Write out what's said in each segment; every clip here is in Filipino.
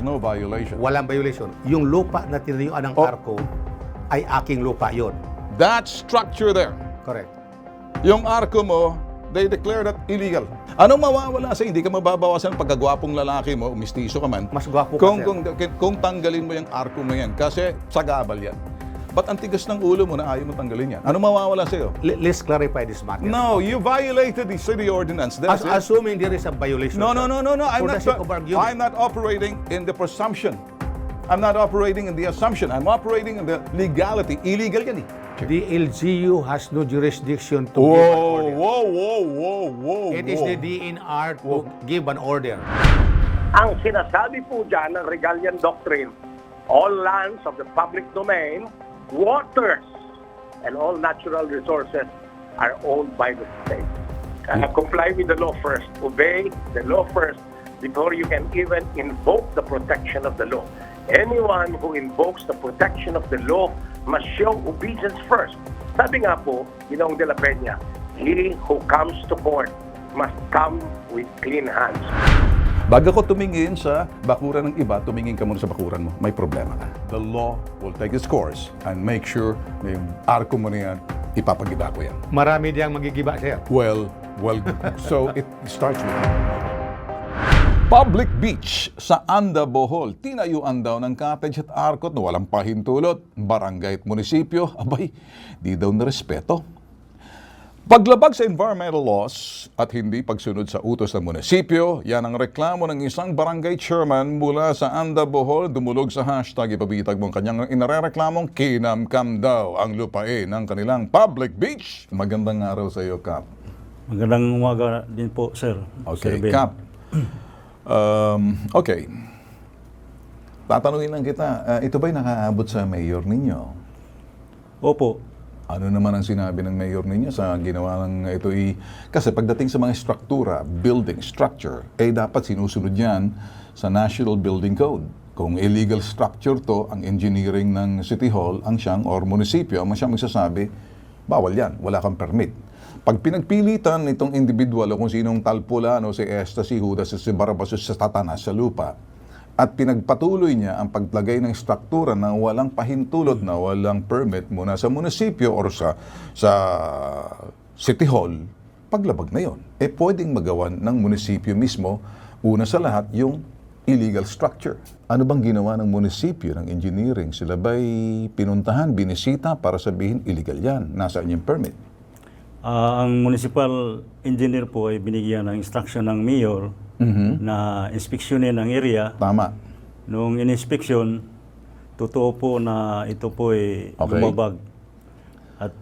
there's no violation. Walang violation. Yung lupa na tinayuan ng ARCO ay aking lupa yon. That structure there, Correct. yung ARCO mo, they declare that illegal. Anong mawawala sa hindi ka mababawasan pagkagwapong lalaki mo, mistiso ka man, Mas gwapo ka, kung tanggalin mo yung ARCO mo yan, kasi sagabal yan. Ba't ang tigas ng ulo mo na ayaw mo tanggalin yan? Ano mawawala sa'yo? Let's clarify this matter. No, you violated the city ordinance. That's it. Assuming there is a violation. No. For the sake of argument. I'm not operating in the presumption. I'm not operating in the assumption. I'm operating in the legality. Illegal yan eh. The LGU has no jurisdiction to give an order. Whoa. It is the DNR to give an order. Ang sinasabi po dyan ng Regalian Doctrine, all lands of the public domain, waters, and all natural resources are owned by the state. Comply with the law first. Obey the law first before you can even invoke the protection of the law. Anyone who invokes the protection of the law must show obedience first. Sabi nga po, Ginoong de la Peña, he who comes to court must come with clean hands. Bago ko tumingin sa bakuran ng iba, tumingin ka muna sa bakuran mo. May problema ka. The law will take its course and make sure na yung ARCO mo na yan, ipapagiba ko yan. Marami diyang magigiba, sir. Well, so it starts with public beach sa Anda, Bohol. Tinayuan daw ng cottage at ARCO na walang pahintulot. Barangay at munisipyo, abay, di daw narespeto. Paglabag sa environmental laws at hindi pagsunod sa utos ng munisipyo, yan ang reklamo ng isang barangay chairman mula sa Anda, Bohol. Dumulog sa hashtag ipabitag mo ang kanyang inarereklamong kinamkam daw ang lupain ng kanilang public beach. Magandang araw sa iyo, Kap. Magandang umaga din po, sir. Okay, Sir Ben. Kap. Okay. Tatanungin lang kita, ito ba'y nakaabot sa mayor ninyo? Opo. Ano naman ang sinabi ng mayor ninyo sa ginawa ng ito? Kasi pagdating sa mga struktura, building, structure, dapat sinusunod yan sa National Building Code. Kung illegal structure to, ang engineering ng City Hall, ang siyang or munisipyo, ang siyang magsasabi, bawal yan, wala kang permit. Pag pinagpilitan nitong individual o kung sinong Talpulano, si Esta, si Judas, si Barabas, si Satanas sa lupa, at pinagpatuloy niya ang paglagay ng struktura na walang pahintulot, na walang permit muna sa munisipyo or sa City Hall, paglabag na yon. Pwedeng magawan ng munisipyo mismo, una sa lahat, yung illegal structure. Ano bang ginawa ng munisipyo, ng engineering? Sila ba'y pinuntahan, binisita para sabihin illegal yan? Nasaan yung permit? Ang municipal engineer po ay binigyan ng instruction ng mayor na inspeksyonin ang area. Tama. Noong in-inspection, totoo po na ito po ay lumabag. At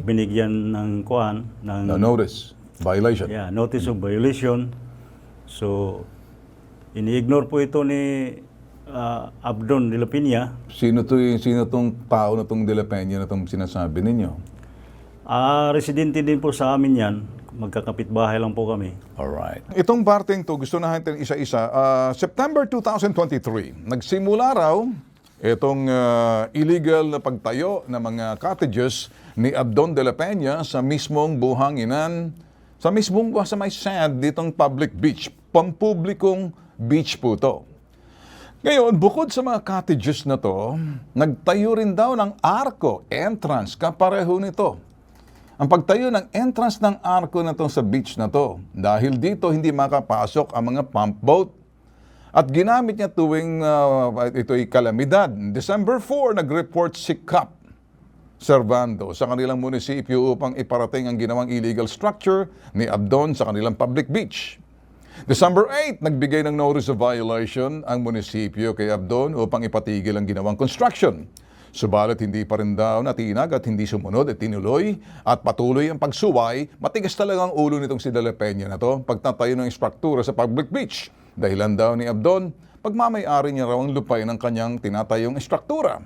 binigyan ng kuan ng No notice. Violation. Yeah, notice of violation. So, ini-ignore po ito ni Abdon de la Peña. Sino tong tao na tong De La Peña na tong sinasabi ninyo? Residente din po sa amin yan. Magkakapit-bahay lang po kami. Alright. Itong parteng to, gusto natin isa-isa. September 2023, nagsimula raw itong illegal na pagtayo ng mga cottages ni Abdon de la Peña sa mismong buhanginan, sa may sand ditong public beach. Pampublikong beach po to. Ngayon, bukod sa mga cottages na to, nagtayo rin daw ng ARCO entrance kapareho nito. Ang pagtayo ng entrance ng ARCO na to sa beach na to, dahil dito hindi makapasok ang mga pump boat. At ginamit niya tuwing ito'y kalamidad. December 4, nag-report si Cap Servando sa kanilang munisipyo upang iparating ang ginawang illegal structure ni Abdon sa kanilang public beach. December 8, nagbigay ng notice of violation ang munisipyo kay Abdon upang ipatigil ang ginawang construction. Subalit hindi pa rin daw natinag at hindi sumunod at tinuloy at patuloy ang pagsuway. Matigas talaga ang ulo nitong si De La Peña na to pagtatayo ng struktura sa public beach. Dahilan daw ni Abdon, pagmamay-ari niya raw ang lupay ng kanyang tinatayong struktura.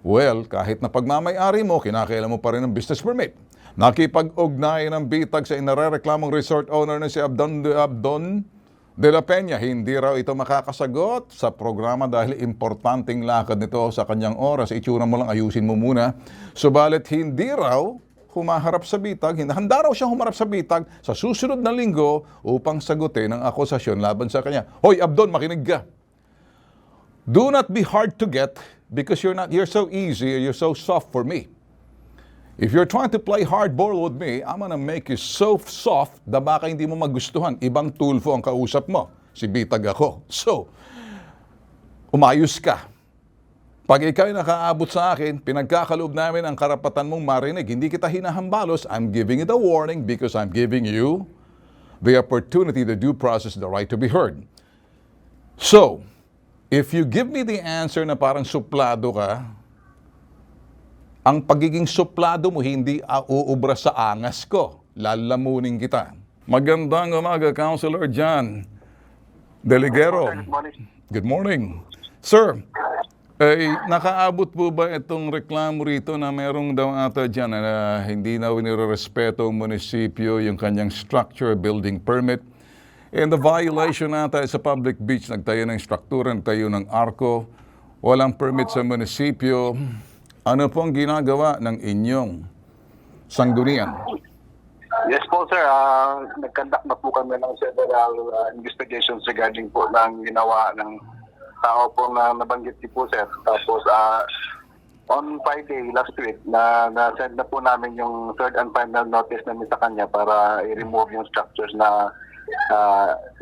Well, kahit na pagmamay-ari mo, kinakailan mo pa rin ang business permit. Nakipag-ugnayan ng bitag sa inarereklamong resort owner na si Abdon De La Peña, hindi raw ito makakasagot sa programa dahil importanteng lakad nito sa kanyang oras. Itsura mo lang, ayusin mo muna. Subalit hindi raw humaharap sa bitag, handa raw siyang humarap sa bitag sa susunod na linggo upang sagutin ang akusasyon laban sa kanya. Hoy Abdon, makinig ka! Do not be hard to get because you're so easy, you're so soft for me. If you're trying to play hardball with me, I'm gonna make you so soft na baka hindi mo magustuhan. Ibang Tulfo ang kausap mo. Si Bitag ako. So, umayos ka. Pag ikaw'y nakaabot sa akin, pinagkakaloob namin ang karapatan mong marinig. Hindi kita hinahambalos. I'm giving it a warning because I'm giving you the opportunity, the due process, the right to be heard. So, if you give me the answer na parang suplado ka, ang pagiging suplado mo hindi uubra sa angas ko. Lalamunin kita. Magandang umaga, Councilor John Deligero. Good morning. Sir, nakaabot po ba itong reklamo rito na merong daw ata dyan na hindi na winirespeto ang munisipyo yung kanyang structure building permit? And the violation ata sa public beach, nagtayo ng struktura, nagtayo ng arko, walang permit sa munisipyo. Ano pong ginagawa ng inyong sanggunian? Yes po sir, nag-conduct na po kami ng several investigations regarding po ng ginawa ng tao po na nabanggit po sir. Tapos on Friday last week, na-send na po namin yung third and final notice namin sa kanya para i-remove yung structures na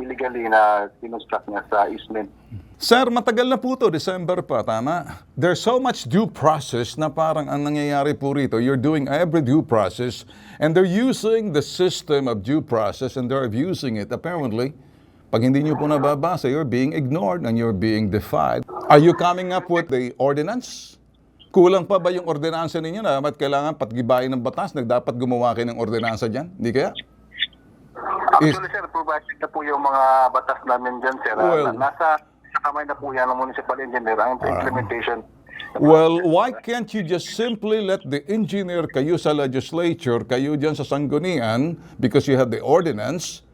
illegally na kinonstruct niya sa easement. Sir, matagal na po to, December pa, tama? There's so much due process na parang ang nangyayari po rito, you're doing every due process and they're using the system of due process and they're abusing it. Apparently, pag hindi nyo po nababasa, you're being ignored and you're being defied. Are you coming up with the ordinance? Kulang pa ba yung ordinansa ninyo na dapat kailangan patgibayin ng batas? Nagdapat gumawa kayo ng ordinansa dyan? Hindi kaya? Actually sir, provided na po yung mga batas namin dyan sir. Well, nasa kamay na po yan ng municipal engineer ang implementation. Well, why can't you just simply let the engineer kayo sa legislature, kayo dyan sa sanggunian, because you have the ordinance,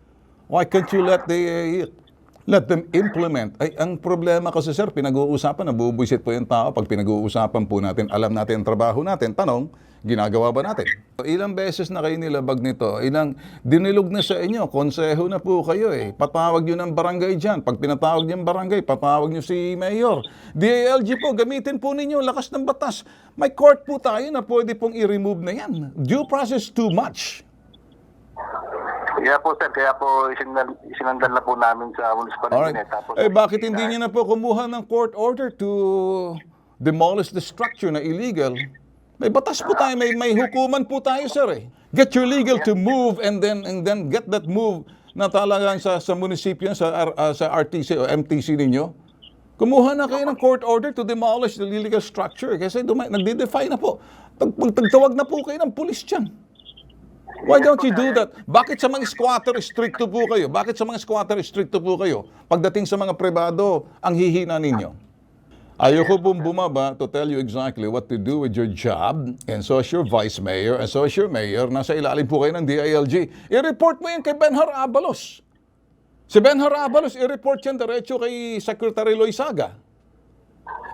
why can't you let them implement? Ay, ang problema kasi sir, pinag-uusapan, nabubuisit po yung tao pag pinag-uusapan po natin, alam natin ang trabaho natin, tanong, ginagawa ba natin? Ilang beses na kayo nilabag nito, ilang dinilog na sa inyo, konseho na po kayo patawag nyo ng barangay dyan. Pag pinatawag nyo ng barangay, patawag nyo si Mayor. DILG po, gamitin po ninyo lakas ng batas. May court po tayo na pwede pong i-remove na yan. Due process too much. Kaya po sir, kaya po isinandal na po namin sa municipal engineer. Tapos, Bakit hindi nyo na po kumuha ng court order to demolish the structure na illegal? May batas po tayo, may hukuman po tayo, sir. Get your legal to move and then get that move na talagang sa munisipyo, sa RTC o MTC ninyo. Kumuha na kayo ng court order to demolish the illegal structure kasi nagde-defy na po. Pagtawag na po kayo ng pulis dyan. Why don't you do that? Bakit sa mga squatter stricto po kayo? Bakit sa mga squatter stricto po kayo? Pagdating sa mga pribado, ang hihina ninyo. Ayoko pong bumaba to tell you exactly what to do with your job, and so is your vice mayor, and so is your mayor. Nasa ilalim po kayo ng DILG. I-report mo yan kay Benhar Abalos. Si Benhar Abalos, i-report yan diretso kay Secretary Loizaga.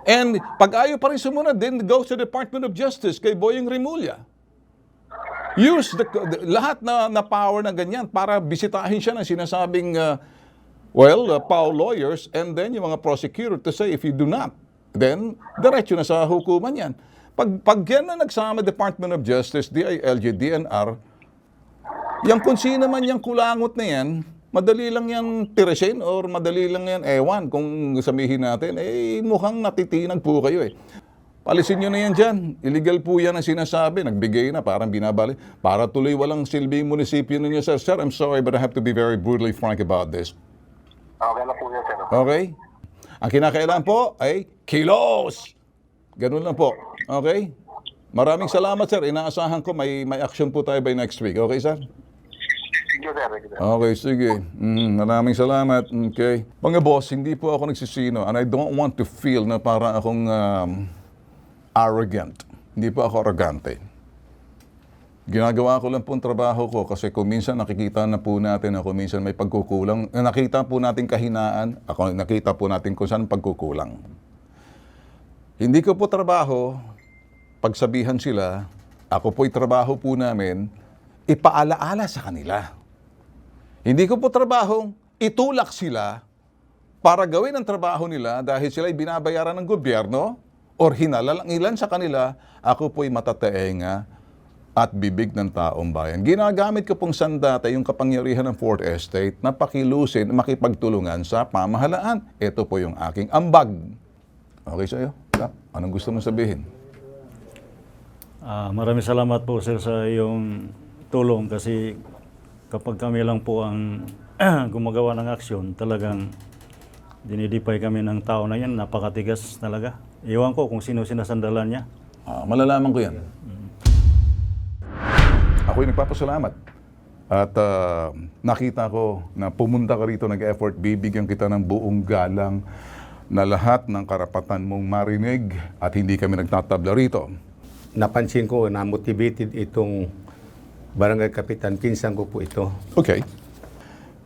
And pag ayaw pa rin sumunod, then go to the Department of Justice kay Boyeng Rimulya. Use lahat na power na ganyan para bisitahin siya ng sinasabing, PAO lawyers, and then yung mga prosecutor to say, if you do not, then diretso na sa hukuman yan. Pag yan na nagsama Department of Justice, DILG, DNR, yung kung sino man yung kulangot na yan, madali lang yan tirasin or madali lang yan ewan kung sabihin natin, mukhang natitinag po kayo Palisin nyo na yan dyan. Illegal po yan ang sinasabi. Nagbigay na, parang binabali. Para tuloy walang silbing munisipyo ninyo, sir. Sir, I'm sorry, but I have to be very brutally frank about this. Okay na po yan sir. Okay? Ang kinakailangan po ay kilos. Ganun lang po. Okay? Maraming salamat, sir. Inaasahan ko may action po tayo by next week. Okay, sir? Sige sir. Okay, sige. Maraming salamat. Okay. Mga boss, hindi po ako nagsisino and I don't want to feel na parang akong arrogant. Hindi po ako arrogante. Ginagawa ko lang po ang trabaho ko kasi kung minsan nakikita na po natin na kung minsan may pagkukulang, nakita po natin kahinaan, ako nakita po natin kung saan pagkukulang. Hindi ko po trabaho, pagsabihan sila, ako po'y trabaho po namin, ipaalaala sa kanila. Hindi ko po trabaho, itulak sila, para gawin ang trabaho nila dahil sila'y binabayaran ng gobyerno or hinalalangilan sa kanila, ako po'y matataenga at bibig ng taong bayan. Ginagamit ko pong sandata yung kapangyarihan ng Fourth Estate na pakilusin, makipagtulungan sa pamahalaan. Ito po yung aking ambag. Okay sa'yo? Anong gusto mong sabihin? Maraming salamat po sir sa iyong tulong kasi kapag kami lang po ang gumagawa ng aksyon, talagang dinidipay kami ng tao na yan, napakatigas talaga. Iwan ko kung sino sinasandalan niya. Malalaman ko yan. Ako'y nagpapasalamat. At nakita ko na pumunta ka rito, nag-effort, bibigyan kita ng buong galang na lahat ng karapatan mong marinig at hindi kami nagtatabla rito. Napansin ko na motivated itong barangay kapitan, pinsan ko po ito. Okay.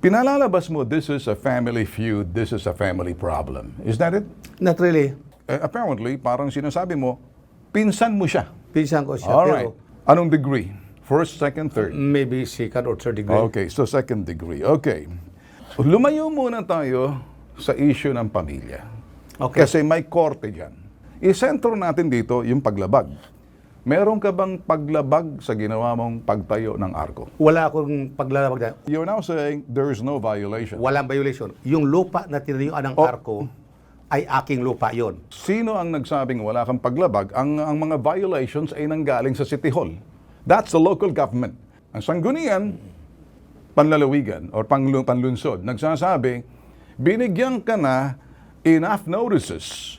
Pinalalabas mo, this is a family feud, this is a family problem. Is that it? Not really. Apparently, parang sinasabi mo, pinsan mo siya. Pinsan ko siya, Alright. pero Anong degree? First, second, third? maybe second or third degree. Okay, so second degree. Okay. Lumayo muna tayo sa issue ng pamilya. Okay. Kasi may korte dyan. Isentro natin dito yung paglabag. Meron ka bang paglabag sa ginawa mong pagtayo ng arko? Wala akong paglalabag na. You're now saying there is no violation. Walang violation. Yung lupa na tinayuan ng arko ay aking lupa yon. Sino ang nagsabing wala kang paglabag? Ang mga violations ay nanggaling sa City Hall. That's the local government. Ang sanggunian, panlalawigan or panlunsod, nagsasabi, binigyan ka na enough notices.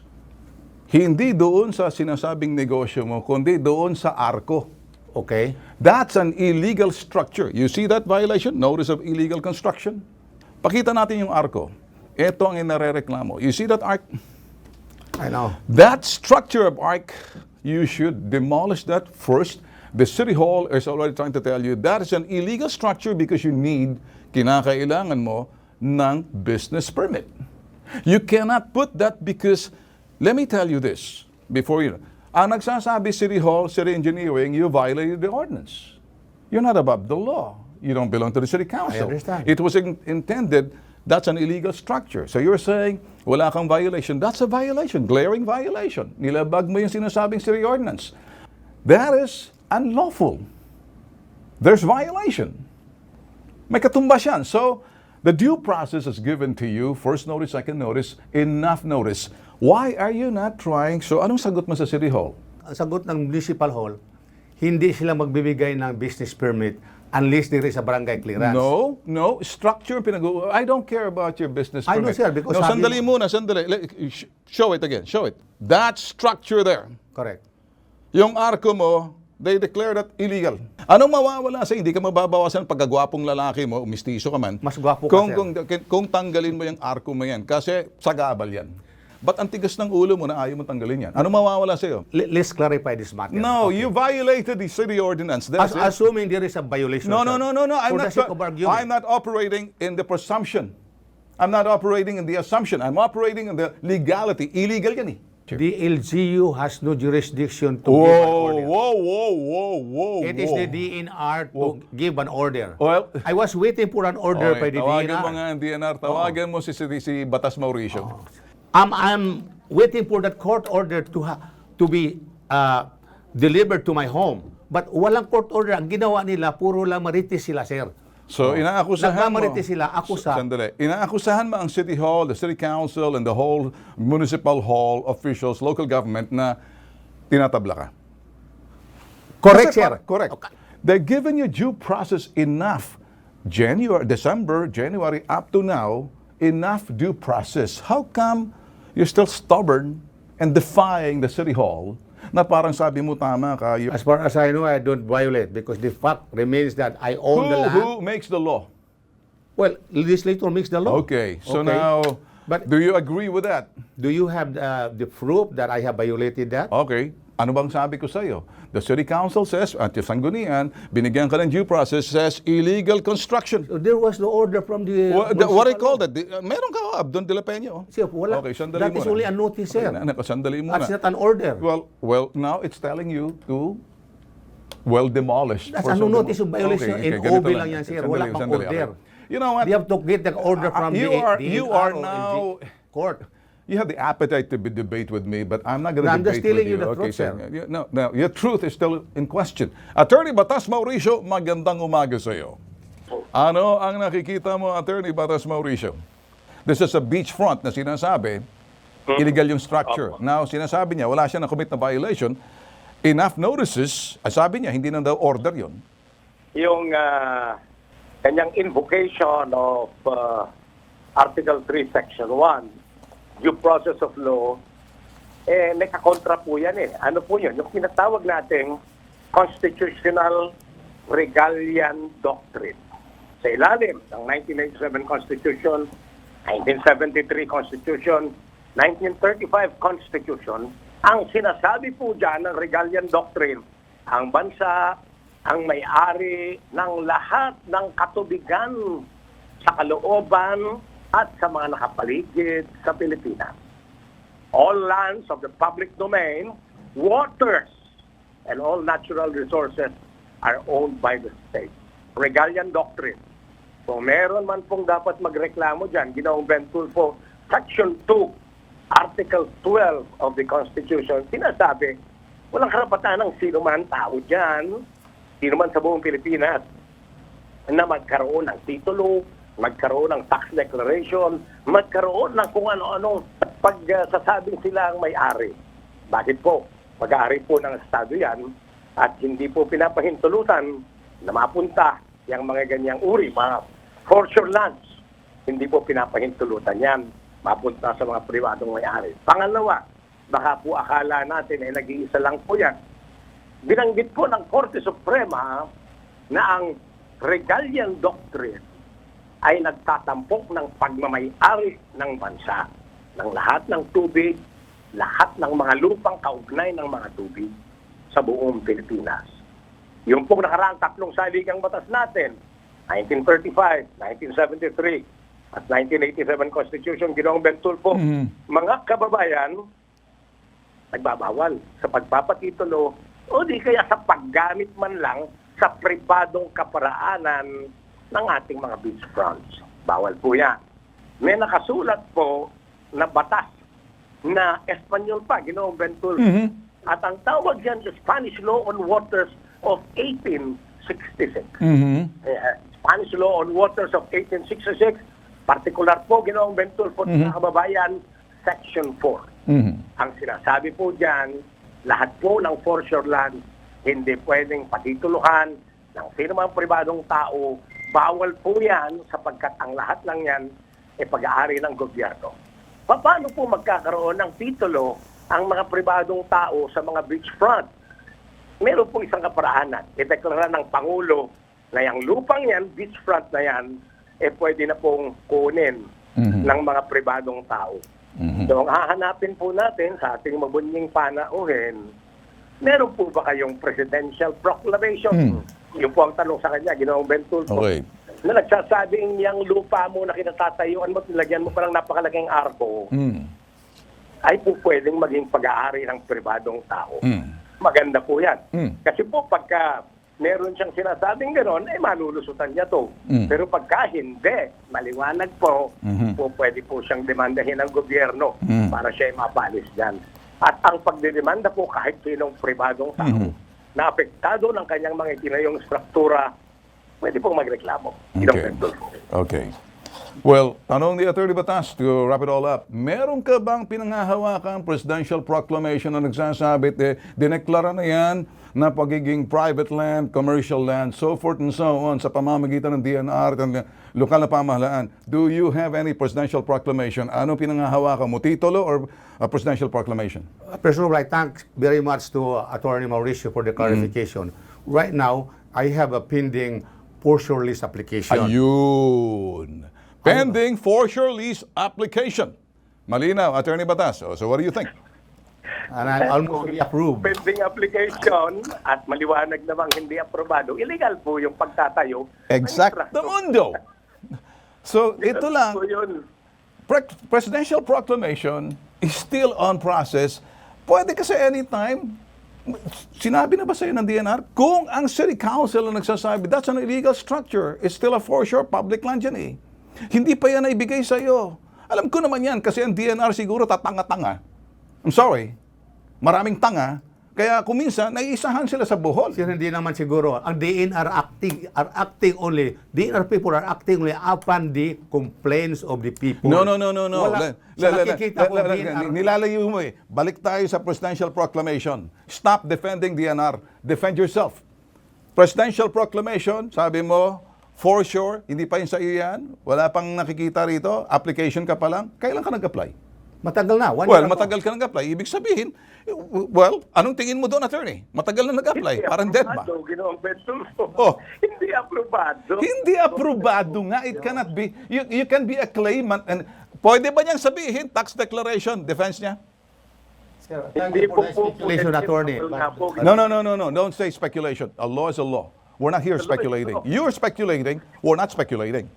Hindi doon sa sinasabing negosyo mo, kundi doon sa arko. Okay? That's an illegal structure. You see that violation? Notice of illegal construction? Pakita natin yung arko. Ito ang inarereklamo. You see that ark? I know. That structure of ark, you should demolish that first. The City Hall is already trying to tell you that is an illegal structure because you need, kinakailangan mo ng business permit. You cannot put that because, let me tell you this, before you know, ang nagsasabi City Hall, City Engineering, you violated the ordinance. You're not above the law. You don't belong to the City Council. I understand. It was intended, that's an illegal structure. So you're saying, wala kang violation. That's a violation, glaring violation. Nilabag mo yung sinasabing city ordinance. That is unlawful. There's violation. May katumbas yan. So, the due process is given to you, first notice, second notice, enough notice. Why are you not trying? So, anong sagot mo sa City Hall? Ang sagot ng Municipal Hall, hindi sila magbibigay ng business permit unless there is a barangay clearance. No. Structure, I don't care about your business I know, permit. sir, because no, sabi sandali muna. Show it again, show it. That structure there, Correct. yung arko mo, they declare that illegal. Anong mawawala sa hindi ka mababawasan pagkagwapong lalaki mo, mistiso ka man, Mas gwapo ka, sir. kung tanggalin mo yung arko mo yan, kasi sagabal yan. Ba't ang tigas ng ulo mo na ayaw mo tanggalin yan? Anong mawawala sa'yo? Let's clarify this matter. No, Okay. you violated the city ordinance. That's it. Assuming there is a violation. No. sir, I'm for the sake of argument. I'm not operating in the presumption. I'm not operating in the assumption. I'm operating in the legality. Illegal yan eh. The LGU has no jurisdiction to give an order. Whoa. It is the DNR to give an order. Well, I was waiting for an order by the tawagan mo DNR. nga ang DNR. Tawagan mo si Batas Mauricio. I'm waiting for that court order to be delivered to my home. But walang court order. Ang ginawa nila, puro lang marites sila, sir. So, inaakusahan mo. Nagmamarites sila, akusa. Sandali. Inaakusahan mo ang City Hall, the City Council, and the whole Municipal Hall officials, local government na tinatabla ka. Correct, Kasi sir. Correct. Okay. They're giving you due process enough. December, January, up to now, enough due process. How come you're still stubborn and defying the City Hall na parang sabi mo tama ka? As far as I know, I don't violate because the fact remains that I own the land. Who makes the law? Well, legislator makes the law. Okay, so now, But do you agree with that? do you have the proof that I have violated that? Okay. Ano bang sabi ko sa'yo? The City Council says, at yung sanggunian, binigyan ka ng due process, says illegal construction. There was no order from the What I municipal call law. that? Meron ka, Abdon de la Peña. Oh. Sir, wala. Okay, sandali That is muna. only a notice, sir. Sandali muna. That's not an order. Well, now it's telling you to demolish. That's for ano some notice of demo- violation. Okay, NOB ganito lang yan, sir. Sandali, Wala pang sandali, order. okay. You know what? They have to get the order from you the are the you HR are or now. the court. You have the appetite to debate with me, but I'm not going to No, I'm debate just telling with you the Okay, truth, sir. no, your truth is still in question. Attorney Batas Mauricio, magandang umaga sa iyo. Ano ang nakikita mo, Attorney Batas Mauricio? This is a beachfront na sinasabi, illegal yung structure. Now, sinasabi niya, wala siya na-commit na violation. Enough notices, sabi niya, hindi na daw order yon. Yung kanyang invocation of Article 3, Section 1, due process of law, may kakontra po yan eh. Ano po yun? Yung pinatawag nating constitutional regalian doctrine. Sa ilalim ng 1997 Constitution, 1973 Constitution, 1935 Constitution, ang sinasabi po dyan ng regalian doctrine, ang bansa ang may-ari ng lahat ng katubigan sa kalooban at sa mga nakapaligid sa Pilipinas. All lands of the public domain, waters, and all natural resources are owned by the state. Regalian doctrine. Kung meron man pong dapat magreklamo dyan, Ginoong Ben Tulfo, Section 2, Article 12 of the Constitution, sinasabi, walang karapatan ng sino man tao dyan, sino man sa buong Pilipinas, na magkaroon ng titulo, magkaroon ng tax declaration, magkaroon ng kung ano-ano pagsasabing sila ang may-ari. Bakit po? Mag-aari po ng Estado yan at hindi po pinapahintulutan na mapunta yung mga ganyang uri, mga forfeiture lands. Hindi po pinapahintulutan yan mapunta sa mga pribadong may-ari. Pangalawa, baka po akala natin ay nag-iisa lang po yan. Binanggit po ng Korte Suprema na ang regalian doctrine ay nagtatampok ng pagmamay-ari ng bansa, ng lahat ng tubig, lahat ng mga lupang kaugnay ng mga tubig sa buong Pilipinas. Yung pong nakaraang tatlong saligang batas natin, 1935, 1973, at 1987 Constitution, Ginoong Ben Tulfo, mga kababayan, nagbabawal sa pagpapatitulo o di kaya sa paggamit man lang sa pribadong kaparaanan ng ating mga beachfronts. Bawal po yan. May nakasulat po na batas na Espanyol pa, Ginoong Ben Tulfo. At ang tawag yan sa Spanish Law on Waters of 1866. Spanish Law on Waters of 1866, particular po, Ginoong Ben Tulfo, mga kababayan, Section 4. Ang sinasabi po dyan, lahat po ng foreshore land hindi pwedeng patituluhan ng sino mang pribadong tao. Bawal po yan sapagkat ang lahat lang yan ay pag-aari ng gobyerno. Paano po magkakaroon ng titulo ang mga pribadong tao sa mga beachfront? Meron pong isang kaparaanan. Ideklara ng Pangulo na yung lupang yan, beachfront na yan, pwede na pong kunin ng mga pribadong tao. So, ang hahanapin po natin sa ating mabunying panauhin, meron po ba kayong presidential proclamation? Yung po ang tanong sa kanya, Ginoong Ben Tulfo. Okay. Na nagsasabing yung lupa mo na kinatatayuan mo, nilagyan mo pa ng napakalaking arko, ay po pwedeng maging pag-aari ng pribadong tao. Maganda po yan. Kasi po pagka meron siyang sinasabing gano'n, malulusutan niya to. Pero pagka hindi, maliwanag po, po pwede po siyang demandahin ng gobyerno para siya ay mapalis dyan. At ang pagdidemanda po kahit sinong pribadong tao na apektado ng kanyang mga itinayong struktura, pwede pong magreklamo. Okay. Well, tanong ni Attorney Batas, to wrap it all up, meron ka bang pinanghahawakan presidential proclamation na nagsasabi, dineklara na yan na pagiging private land, commercial land, so forth and so on sa pamamagitan ng DNR at lokal na pamahalaan? Do you have any presidential proclamation? Anong pinanghahawakan mo? Titulo or a presidential proclamation? President, I thank very much to Attorney Mauricio for the clarification. Right now, I have a pending foreshore lease application. Ayun. Pending foreshore lease application. Malinaw, Attorney Batas. So what do you think? And I almost approved. Pending application at maliwanag namang hindi aprobado, illegal po yung pagtatayo. Exacto mundo. So ito lang, Po yun. presidential proclamation is still on process. Pwede kasi anytime Sinabi na ba sa'yo ng DNR? Kung ang City Council ang nagsasabi, that's an illegal structure. It's still a foreshore public land yan eh. Hindi pa yan naibigay sa'yo. Alam ko naman yan kasi ang DNR siguro tatanga-tanga. I'm sorry. Maraming tanga. Kaya kuminsan, naiisahan sila sa Bohol. Sir, hindi naman siguro. Ang DNR are acting only, DNR people are acting only upon the complaints of the people. No. Wala, sa nakikita ko, DNR, Nilalayo mo eh. Balik tayo sa Presidential Proclamation. Stop defending DNR. Defend yourself. Presidential Proclamation, sabi mo, for sure, hindi pa yun sa iyo yan. Wala pang nakikita rito. Application ka pa lang. Kailan ka nag-apply? matagal na. Well, matagal ka nag-apply. Ibig sabihin, well, anong tingin mo doon, attorney? Matagal na nag-apply. Parang dead ba? Ginoong Bentulfo. Oh. Hindi aprobado. Hindi aprobado nga. It cannot be. You can be a claimant. And pwede ba niyang sabihin, tax declaration, defense niya? Hindi po speculation, attorney. No. Don't say speculation. A law is a law. We're not here speculating. You're speculating. We're not speculating.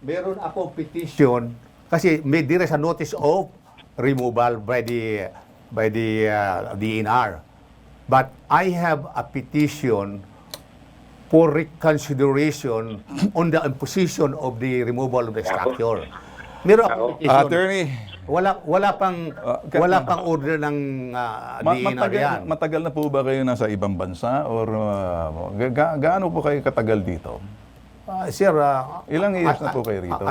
Meron ako petition kasi may dire sa notice of removal by the DNR. But I have a petition for reconsideration on the imposition of the removal of the structure. Meron ako petition. Attorney, Wala pang order ng DNR yan. matagal na po ba kayo nasa ibang bansa? Or gaano po kayo katagal dito? Sir, Ilang years na po kayo rito?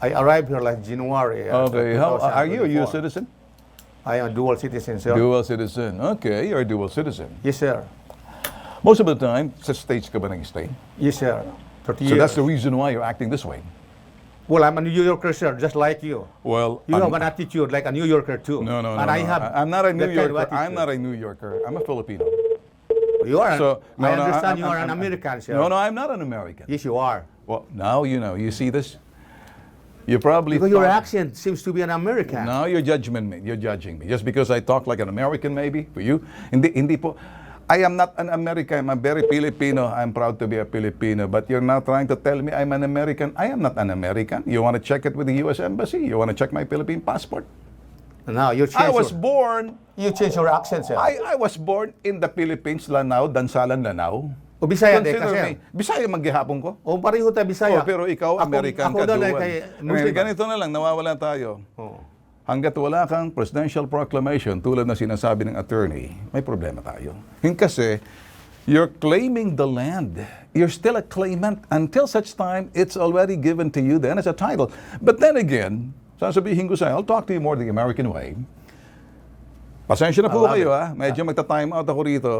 I arrived here last January. Okay. Are you a U.S. 2024. citizen? I am a dual citizen, sir. Dual citizen. Okay, you're a dual citizen. Yes, sir. Most of the time, sa States ka ba nag-stay? Yes, sir. 30 So years. that's the reason why you're acting this way. Well, I'm a New Yorker, sir, just like you. Well, You have an attitude like a New Yorker, too. No. And I have I'm not a New that kind of Yorker. I'm attitude. not a New Yorker. I'm a Filipino. You are. I no, understand I'm- you are I'm- an American, sir. No, I'm not an American. Yes, you are. Well, now you know. You see this? You probably Because your thought- accent seems to be an American. Now you're judging me. You're judging me just because I talk like an American, maybe for you. Hindi po. I am not an American. I'm very Filipino. I'm proud to be a Filipino. But you're now trying to tell me I'm an American. I am not an American. You want to check it with the U.S. Embassy? You want to check my Philippine passport? Now, you I change, was born. you change your accent, sir. I was born in the Philippines, Lanao, Dansalan, Lanao. O Bisaya din, Consider kasi. me. Bisaya maghihapon ko. O pareho tayo Bisaya. Oh, pero ikaw, American ako ka, daw dual. kay Ngayon, Muslim. ganito na lang, nawawala tayo. Oh. Hanggat wala kang presidential proclamation tulad na sinasabi ng attorney, may problema tayo. Kasi you're claiming the land. You're still a claimant until such time it's already given to you then as a title. But then again, sasabihin ko sa'yo, I'll talk to you more the American way. Pasensya na po kayo medyo magta-time out ako rito.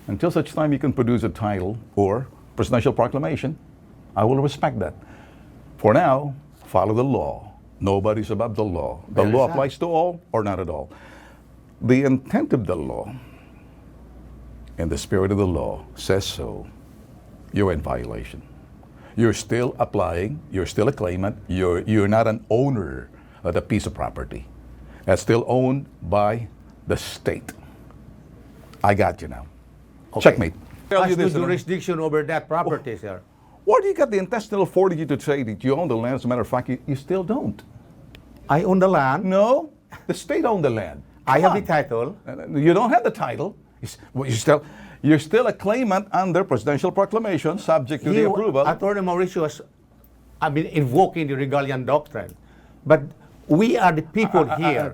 Until such time you can produce a title or presidential proclamation, I will respect that. For now, follow the law. Nobody's above the law. The law applies to all or not at all. The intent of the law and the spirit of the law says so. You're in violation. You're still applying. You're still a claimant. You're not an owner of the piece of property. It's still owned by the state. I got you now. Okay. Checkmate. Tell you Has no this, jurisdiction over that property, sir. Where do you get the intestinal fortitude to say that you own the land? As a matter of fact, you still don't. I own the land. No, the state owned the land. I have the Come title. on. You don't have the title. You're still a claimant under presidential proclamation, subject to the approval. Attorney Mauricio has been invoking the Regalian doctrine. But we are the people here.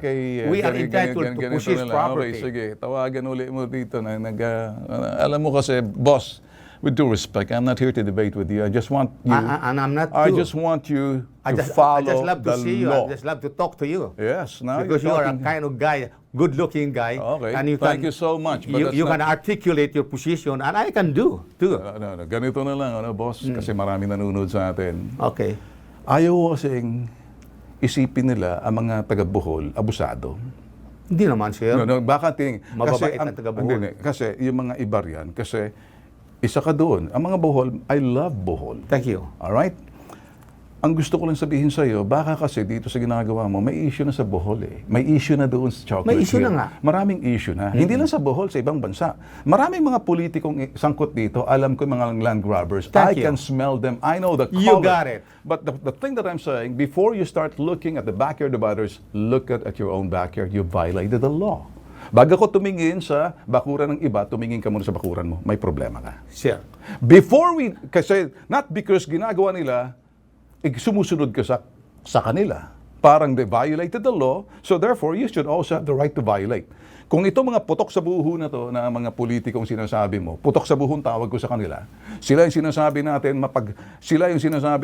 We are entitled to possess property. Okay, sige. Tawagan uli mo dito na alam mo kasi, boss, with due respect, I'm not here to debate with you. I just want you. And I'm not I too. just want you I to just follow love to the see you. law. I just love to talk to you. Yes, now Because you you're are a talking. kind of guy, good-looking guy. Okay, And you thank you so much, but that's You not- can articulate your position, and I can do, too. No, ganito na lang, boss, kasi maraming nanonood sa atin. Okay. Ayaw ko kasing isipin nila ang mga taga-Bohol, abusado. Hindi naman, sir. No, baka ting Mababait ang taga-Bohol. hindi, kasi yung mga iba riyan, kasi isa ka doon. Ang mga Bohol, I love Bohol. Thank you. Alright? Ang gusto ko lang sabihin sa iyo, baka kasi dito sa ginagawa mo, may issue na sa Bohol eh. May issue na doon sa Chocolate May issue Hill. na nga. Maraming issue na. Hindi lang sa Bohol, sa ibang bansa. Maraming mga politikong sangkot dito. Alam ko yung mga land grabbers. Thank I you. can smell them. I know the color. You got it. But the thing that I'm saying, before you start looking at the backyard of others, look at your own backyard. You violated the law. Bago ko tumingin sa bakuran ng iba, tumingin ka muna sa bakuran mo. May problema ka. Sir. Kasi not because ginagawa nila, sumusunod ka sa kanila. Parang they violated the law, so therefore you should also have the right to violate. Kung ito mga putok sa buho na to, na mga politikong sinasabi mo, putok sa buhong tawag ko sa kanila, sila yung sinasabi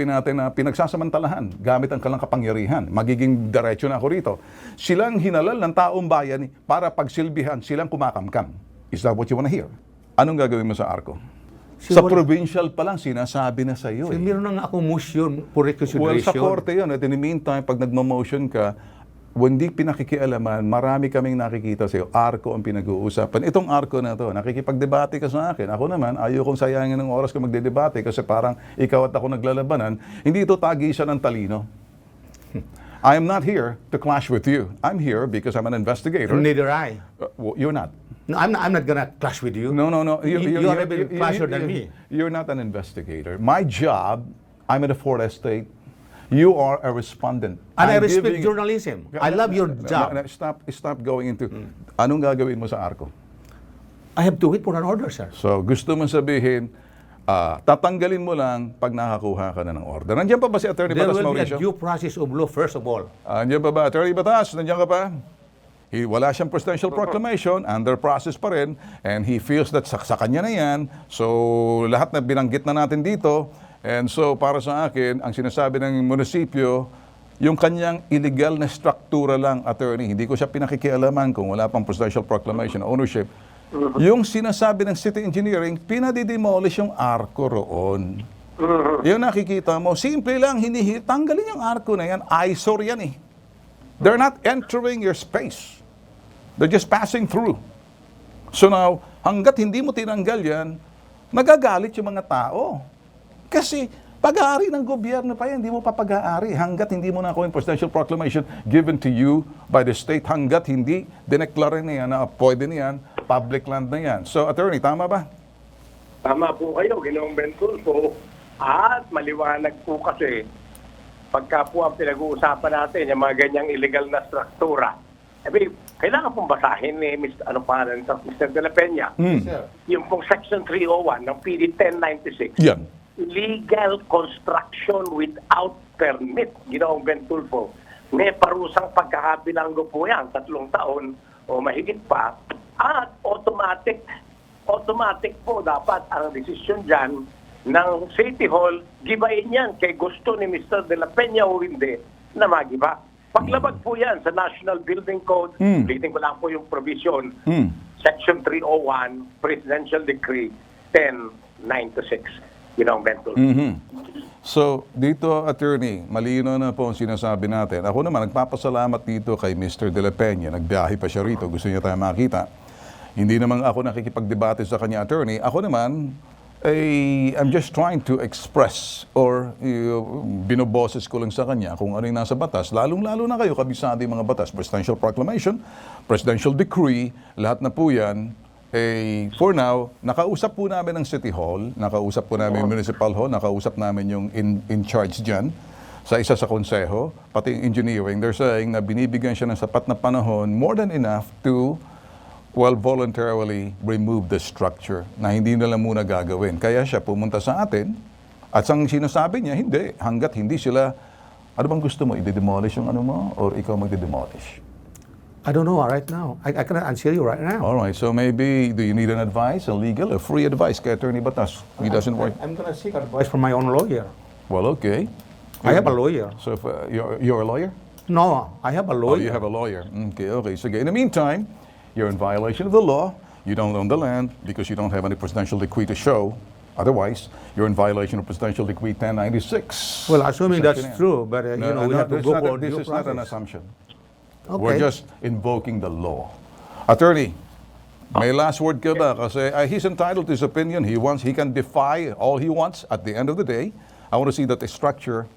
natin na pinagsasamantalahan gamit ang kalang kapangyarihan. Magiging diretso na ako rito. Silang hinalal ng taong bayan para pagsilbihan, silang kumakamkam. Is that what you wanna hear? Anong gagawin mo sa ARCO? Sa provincial pa lang, sinasabi na sa iyo. Sir, meron na nga akong motion for Well, reconsideration. sa korte yun. At in the meantime, pag nagmamotion ka, hindi pinakikialaman, marami kaming nakikita sa iyo. ARCO ang pinag-uusapan. Itong ARCO na to, nakikipagdebate ka sa akin. Ako naman, ayokong sayangin ng oras ko magdedebate kasi parang ikaw at ako naglalabanan. Hindi ito tagisan ng talino. I am not here to clash with you. I'm here because I'm an investigator. Neither I. You're not. No, I'm not gonna clash with you. No. You are even closer than me. You're not an investigator. My job, I'm at the Fort Estate. You are a respondent. And I I'm respect giving- journalism. I love your job. Stop going into, anong gagawin mo sa ARCO? I have to wait for an order, sir. So, gusto mong sabihin, tatanggalin mo lang pag nakakuha ka na ng order. Nandiyan pa ba si Attorney There Batas will be a Mauricio? due process of law, first of all. Nandiyan pa ba? Attorney Batas, nandiyan ka pa? Wala siyang presidential proclamation, under process pa rin, and he feels that sa kanya na yan. So, lahat na binanggit na natin dito, and so para sa akin, ang sinasabi ng munisipyo, yung kanyang illegal na struktura lang, attorney, hindi ko siya pinakikialaman kung wala pang presidential proclamation, ownership. Yung sinasabi ng city engineering, pinadidemolish yung ARCO roon. Yung nakikita mo, simple lang, tanggalin yung ARCO na yan, eyesore yan eh. They're not entering your space. They're just passing through. So now, hanggat hindi mo tinanggal yan, nagagalit yung mga tao. Kasi pag-aari ng gobyerno pa yan, hindi mo pa pag-aari. Hanggat hindi mo nakuha yung presidential proclamation given to you by the state, hanggat hindi dineklara na yan na pwede na yan, public land na yan. So, attorney, tama ba? Tama po kayo, Ginoong Bentulfo. At maliwanag po kasi, pagka po ang pinag-uusapan natin, yung mga ganyang illegal na struktura, kailangan pong basahin ni Mr. De La Peña. Yung pong Section 301 ng PD 1096. Yan. Illegal construction without permit, Ginoong Bentulfo. May parusang pagkakabilanggo po yan, 3 taon o mahigit pa. At automatic po dapat ang desisyon dyan ng City Hall, gibain yan kay gusto ni Mr. De La Peña o hindi na magiba. Paglabag po yan sa National Building Code, ulitin ko lang po yung provision, Section 301, Presidential Decree 1096. Ginoong Bentulfo. So, dito, attorney, malino na po ang sinasabi natin. Ako naman, nagpapasalamat dito kay Mr. De La Peña. Nagbiyahe pa siya rito. Gusto niya tayo makita. Hindi naman ako nakikipagdebate sa kanya, attorney. Ako naman, I'm just trying to express or binoboses ko lang sa kanya kung ano yung nasa batas. Lalong-lalo na kayo, kabisado yung mga batas. Presidential Proclamation, Presidential Decree, lahat na po yan. For now, nakausap po namin ng City Hall, nakausap po namin yung Municipal Hall, nakausap namin yung in charge dyan sa isa sa konseho, pati yung engineering. They're saying na binibigyan siya ng sapat na panahon, more than enough to voluntarily remove the structure na hindi nila muna gagawin. Kaya siya pumunta sa atin at ang sinasabi niya, hindi. Hanggat hindi sila, ano bang gusto mo? I-demolish yung ano mo or ikaw magde-demolish? I don't know right now. I cannot answer you right now. All right, so maybe, do you need an advice, a legal, a free advice kay Attorney Batas? He doesn't work. I'm gonna seek advice from my own lawyer. Well, okay. I have a lawyer. So if, you're a lawyer? No, I have a Oh, lawyer. you have a lawyer. Okay. So in the meantime, you're in violation of the law. You don't own the land because you don't have any presidential decree to show. Otherwise, you're in violation of Presidential Decree 1096. Well, assuming that's Section true, but we have to it's go not for this due is not an process. assumption. Okay. We're just invoking the law. Attorney, may last word ka ba? Kasi he's entitled to his opinion. He can defy all he wants. At the end of the day, I want to see that the structure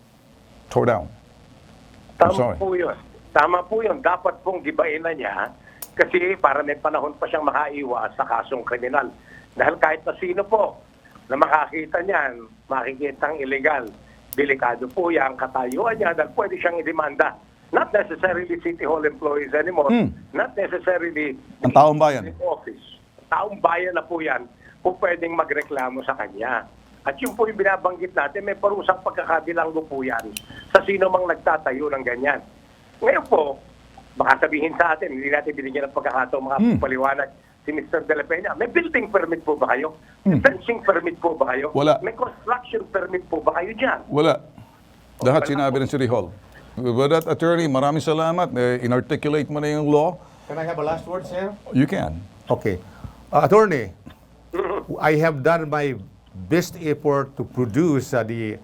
tore down. I'm sorry. Tama po yun. Dapat pong gibain na niya kasi para may panahon pa siyang makaiwas sa kasong kriminal. Dahil kahit na sino po na makakita niyan, makikitang illegal, delikado po yan, katayuan niya dahil pwede siyang idemanda Not necessarily City Hall employees anymore. Not necessarily Ang taong bayan. office. Taong bayan na po yan kung pwedeng magreklamo sa kanya. At yun po yung binabanggit natin, may parusang pagkakabilanggo po yan sa sino mang nagtatayo ng ganyan. Ngayon po, baka sabihin sa atin, hindi natin binigyan ng pagkakataon mga paliwanag si Mr. De La Peña. May building permit po ba kayo? May fencing permit po ba kayo? Wala. May construction permit po ba kayo dyan? Wala. Lahat sinabi ng City Hall. With that, attorney, maraming salamat. Inarticulate mo na yung law. Can I have a last word, sir? You can. Okay. Attorney, I have done my best effort to produce the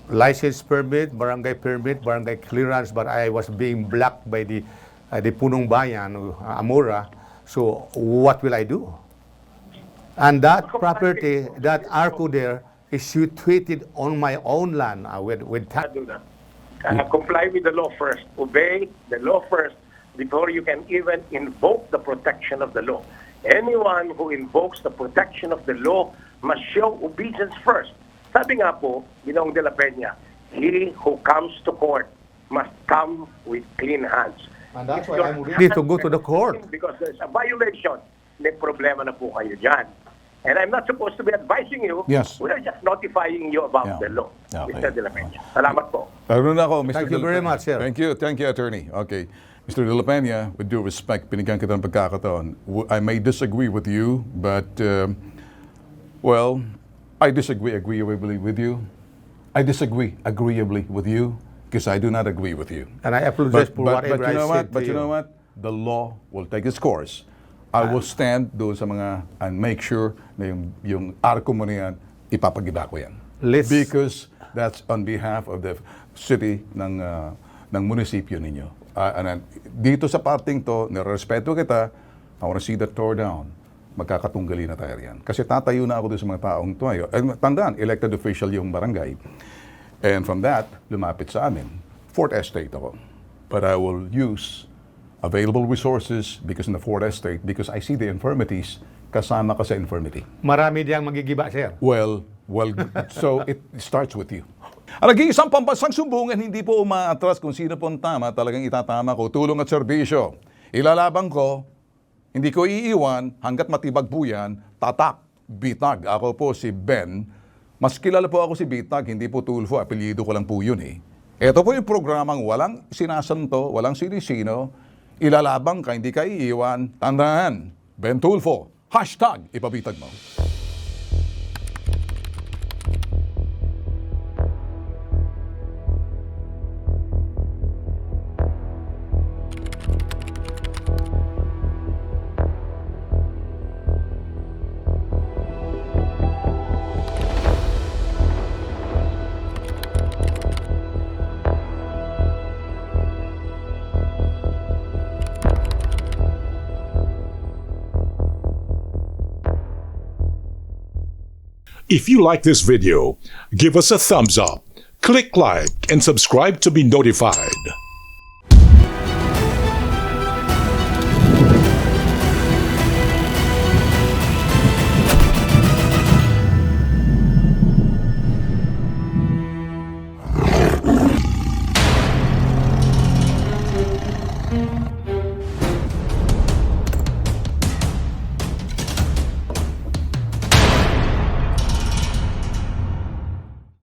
license permit, barangay clearance, but I was being blocked by the Punong Bayan, Amora. So what will I do? And that property, that ARCO there, is situated on my own land with tax. Do that. Comply with the law first. Obey the law first before you can even invoke the protection of the law. Anyone who invokes the protection of the law must show obedience first. Sabi nga po, Ginoong De La Peña, he who comes to court must come with clean hands. And that's If why your I'm ready to go to the hands are court. clean because there's a violation, may problema na po kayo dyan. And I'm not supposed to be advising you. Yes. We are just notifying you about Yeah. the law, Yeah, okay. Mr. De La Peña. Salamat po. Meron na ako, Mr. Thank you De La very Peña. much, sir. Thank you, attorney. Okay. Mr. De La Peña, with due respect, binigyan kita ng pagkakataon. I may disagree with you, but, well, I disagree agreeably with you. I disagree agreeably with you because I do not agree with you. And I apologize for whatever you know I what? said But to you know what? The law will take its course. I will stand doon sa mga and make sure na yung ARCO mo na yan, ipapagiba ko yan. Because that's on behalf of the city ng munisipyo ninyo. And then, dito sa parting to, nirespeto kita, I want to see that tore down. Magkakatunggali na tayo yan. Kasi tatayo na ako doon sa mga taong tumayo. Tandaan, elected official yung barangay. And from that, lumapit sa amin. Fourth Estate ako. But I will use available resources because in the Fourth Estate, because I see the infirmities, kasama ka sa infirmity. Marami diyang magigiba, sir. Well, so it starts with you. Ang nag-iisang pambansang sumbungan, hindi po umaatras kung sino po ang tama, talagang itatama ko, tulong at serbisyo. Ilalabang ko, hindi ko iiwan, hanggat matibag po yan, tatak, bitag. Ako po si Ben. Mas kilala po ako si Bitag, hindi po Tulfo, apelyido ko lang po yun eh. Ito po yung programang walang sinasanto, walang sinisino, ilalabang ka, hindi ka iiwan, tandaan, Ben Tulfo, #ipabitag mo. If you like this video, give us a thumbs up, click like, and subscribe to be notified.